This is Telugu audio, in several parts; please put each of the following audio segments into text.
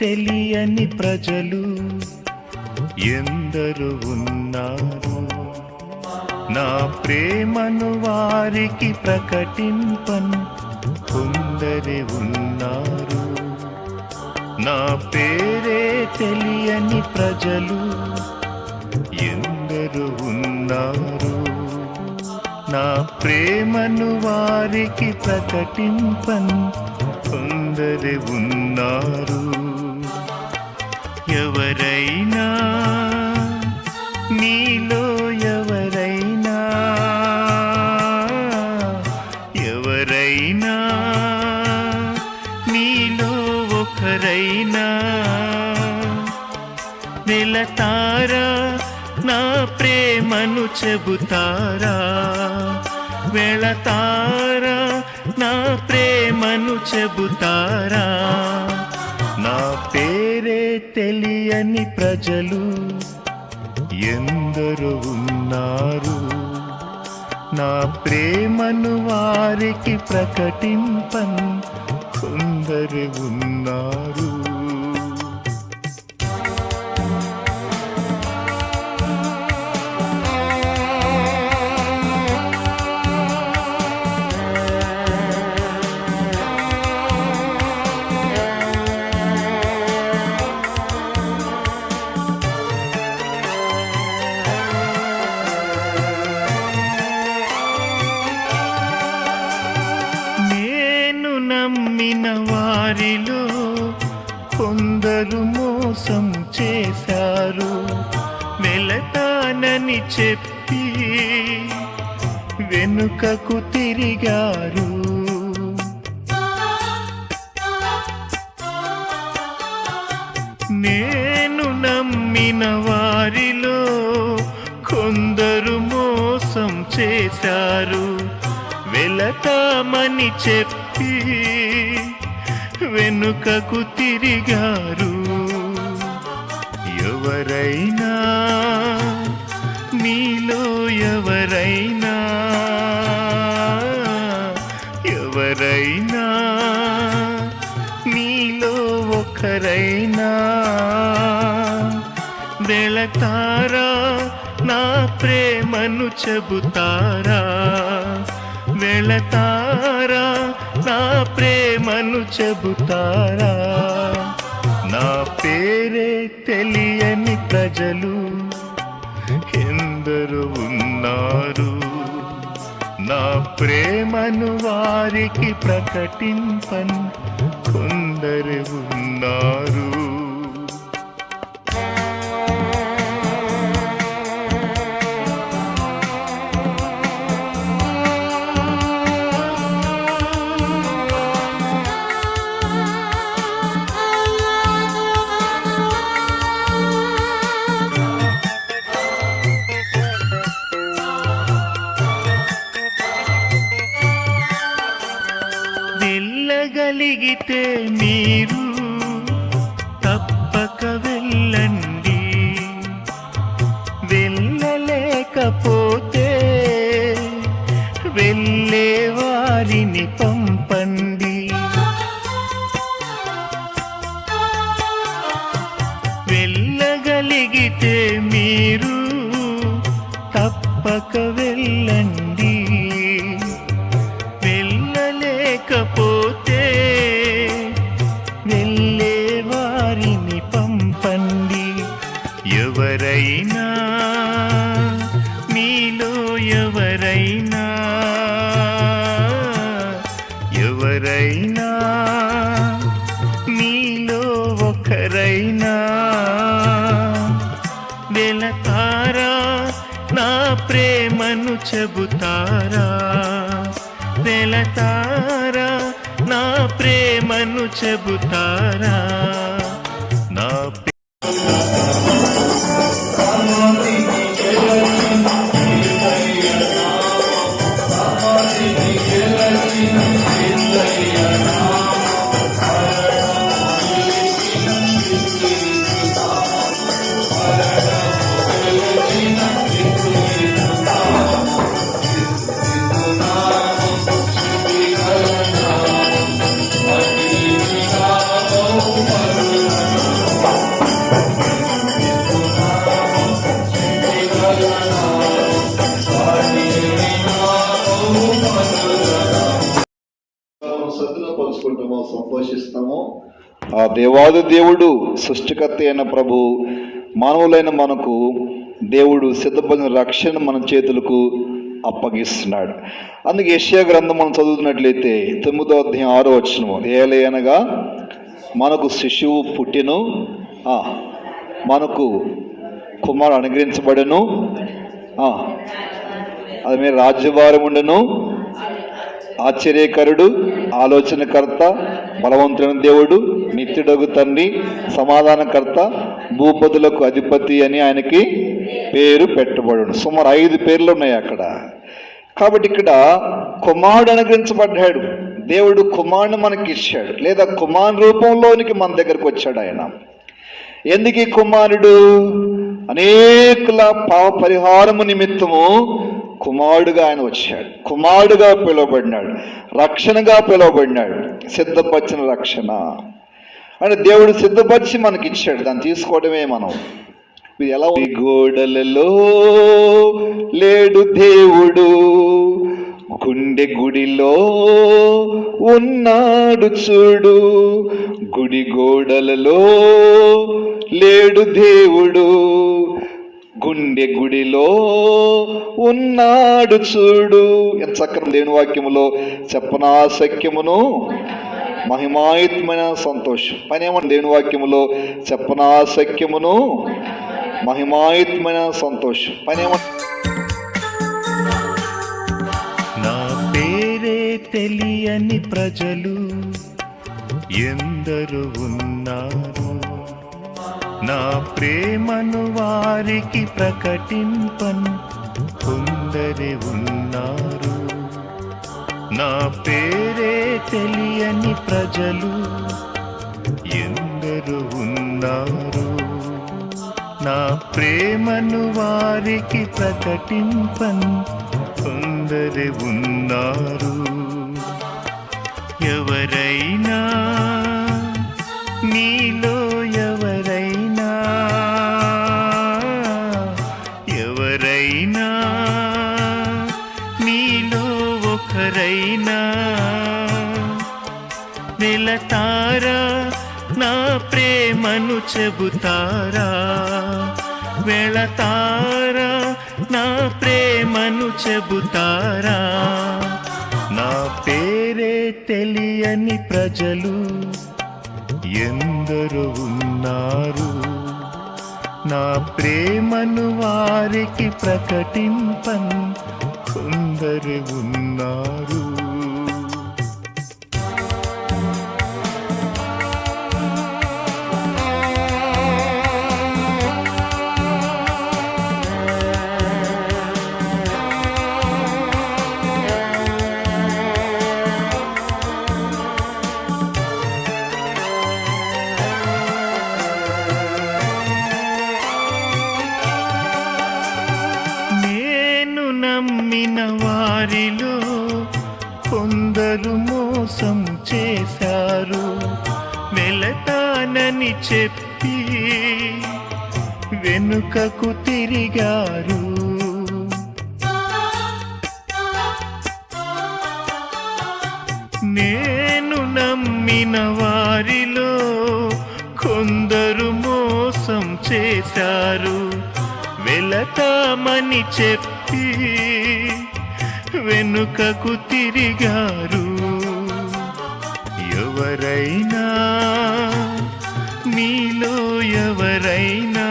తెలియని ప్రజలు ఎందరు ఉన్నారు. నా ప్రేమను వారికి ప్రకటింపను కొందరే ఉన్నారు. నా పేరే తెలియని ప్రజలు ఎందరు ఉన్నారు. నా ప్రేమను వారికి ప్రకటింపను కొందరే ఉన్నారు. ఎవరైనా నీలో ఎవరైనా ఎవరైనా నీలో ఒకరైనా వెళతారా నా ప్రేమను చెబుతారా. వెళతారా నా ప్రేమను చెబుతారా. నా పేరే తెలియని ప్రజలు ఎందరు ఉన్నారు. నా ప్రేమను వారికి ప్రకటింపను కొందరు ఉన్నారు. నమ్మిన వారిలో కొందరు మోసం చేశారు. వెళతానని చెప్పి వెనుకకు తిరిగారు. నేను నమ్మిన వారిలో కొందరు మోసం చేశారు. వెళతామని చెప్పి వెనుకకు తిరిగారు. ఎవరైనా నీలో ఎవరైనా ఎవరైనా నీలో ఒకరైనా వెళతారా నా ప్రేమను చెబుతారా. వెళతారా నా ప్రేమను చెబుతారా. నా పేరే తెలియని ప్రజలు ఎందరు ఉన్నారు. నా ప్రేమను వారికి ప్రకటింపను కొందరు ఉన్నారు. వెళ్ళగలిగితే మీరు తప్పక వెళ్ళండి. వెళ్ళలేకపోతే వెళ్ళే వారిని పంపండి. వెళ్ళగలిగితే మీరు తప్పక వెళ్ళండి. వెళ్ళలేకపోతే వెళ్ళే వారిని పంపండి. ఎవరైనా మీలో ఎవరైనా ఎవరైనా మీలో ఒకరైనా వెళతారా నా ప్రేమను చెబుతారా. వెళతారా నా ప్రేమను చెబుతారా. నా Oh, సద్దులో పలుచుకుంటామో సంతోషిస్తాము. ఆ దేవాది దేవుడు సృష్టికర్త అయిన ప్రభు మానవులైన మనకు దేవుడు సిద్ధపడిన రక్షణ మన చేతులకు అప్పగిస్తున్నాడు. అందుకే యెషయా గ్రంథం మనం చదువుతున్నట్లయితే 9వ అధ్యాయం 6వ వచనము, ఏలయనగా మనకు శిశువు పుట్టెను, మనకు కుమారుడు అనుగ్రహించబడెను, అది మీద రాజ్యభారం ఉండెను, ఆశ్చర్యకరుడు, ఆలోచనకర్త, బలవంతుడైన దేవుడు, నిత్యుడగు తండ్రి, సమాధానకర్త, భూపతులకు అధిపతి అని ఆయనకి పేరు పెట్టబడును. సుమారు 5 పేర్లు ఉన్నాయి అక్కడ. కాబట్టి ఇక్కడ కుమారుడు అనుగ్రహించబడ్డాడు. దేవుడు కుమారుని మనకి ఇచ్చాడు, లేదా కుమారు రూపంలోనికి మన దగ్గరకు వచ్చాడు ఆయన. ఎందుకు ఈ కుమారుడు? అనేకుల పాప పరిహారము నిమిత్తము కుమారుడుగా ఆయన వచ్చాడు, కుమారుడుగా పిలువబడినాడు, రక్షణగా పిలువబడినాడు. సిద్ధపరిచిన రక్షణ అంటే దేవుడు సిద్ధపరిచి మనకి ఇచ్చాడు, దాన్ని తీసుకోవడమే మనం. ఇది ఎలా? గోడలలో లేడు దేవుడు, గుండె గుడిలో ఉన్నాడు చూడు. గుడి గోడలలో లేడు దేవుడు, గుండె గుడిలో ఉన్నాడు చూడు. ఎంత చక్కని దేవుని వాక్యములో చెప్పనాశక్యమును మహిమాయుతమైన సంతోషం. పని ఏమన్నా దేవుని వాక్యములో చెప్పనాశక్యమును మహిమాయుతమైన సంతోషం. పని ఏమన్నా? నా పేరే తెలియని ప్రజలు ఎందరు ఉన్నారు, నా ప్రేమను వారికి ప్రకటింపన్ కొందరే ఉన్నారు. నా పేరే తెలియని ప్రజలు ఎందరు ఉన్నారు, నా ప్రేమను వారికి ప్రకటింపన్ కొందరే ఉన్నారు. ఎవరైనా నీలో ఎవరైనా నీలో ఒకరైనా వెళతారా, నా ప్రేమను చెబుతారా? వెళతారా, నా ప్రేమను చెబుతారా? నా పేరే తెలియని ప్రజలు ఎందరు ఉన్నారు, నా ప్రేమను వారికి ప్రకటింపన్ కొందరు ఉన్నారు. నమ్మిన వారిలో కొందరు మోసం చేశారు, వెళతానని చెప్పి వెనుకకు తిరిగారు. నేను నమ్మిన వారిలో కొందరు మోసం చేశారు, వెళతామని చెప్పి వెనుకకు తిరిగారు. ఎవరైనా మీలో ఎవరైనా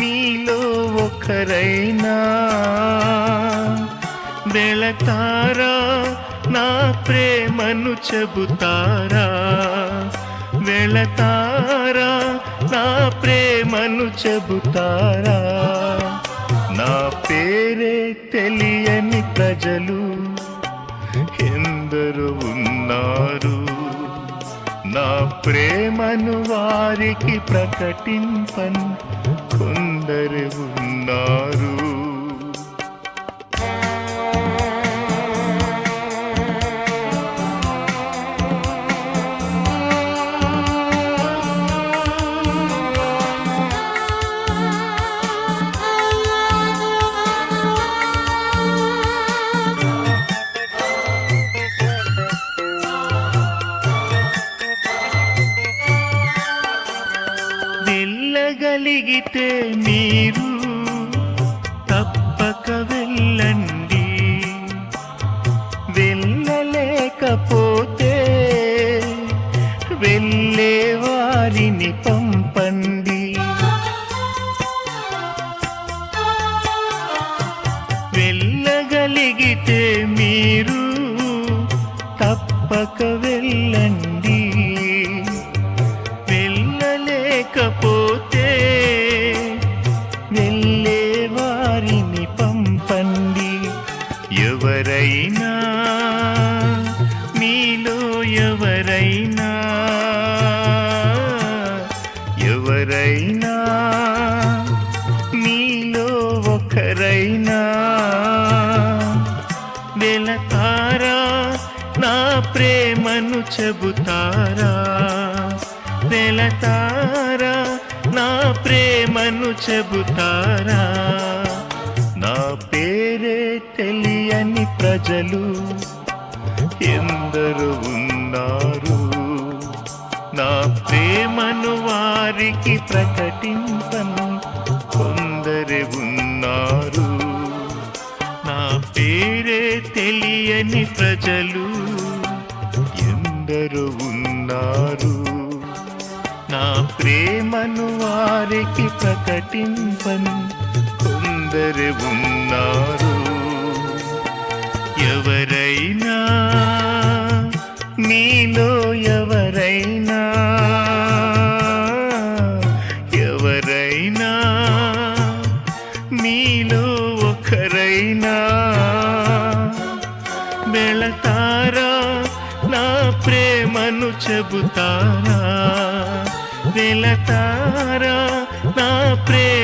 మీలో ఒకరైనా వెళతారా, నా ప్రేమను చెబుతారా? వెళతారా, నా ప్రేమను చెబుతారా? నా పేరే తెలియని ప్రజలు ఎందరు ఉన్నారు, నా ప్రేమను వారికి ప్రకటింపన్ కొందరు ఉన్నారు. వెళ్ళగలిగితే మీరు తప్పక వెళ్ళండి, వెళ్ళలేకపోతే వెళ్ళే వారిని పంపండి. వెళ్ళగలిగితే మీరు తప్పక వెళ్ళండి, వెళ్ళలేకపోతే వెళ్ళే వారిని పంపండి. ఎవరైనా మీలో ఎవరైనా మీలో ఒకరైనా వెళతారా నా ప్రేమను చెబుతారా, వెళతారా నా ప్రేమను చెబుతారా. నా పేరే తెలియని ప్రజలు ఎందరు ఉన్నారు, నా ప్రేమను వారికి ప్రకటింపను కొందరు ఉన్నారు. నా పేరే తెలియని ప్రజలు ఎందరు ఉన్నారు, నా ప్రేమను వారికి ప్రకటింపను కొందరు ఉన్నారు. ఎవరైనా మీలో ఎవరైనా మీలో ఒకరైనా వెళతారా నా ప్రేమను చెబుతారా, వెళతారా నా ప్రేమ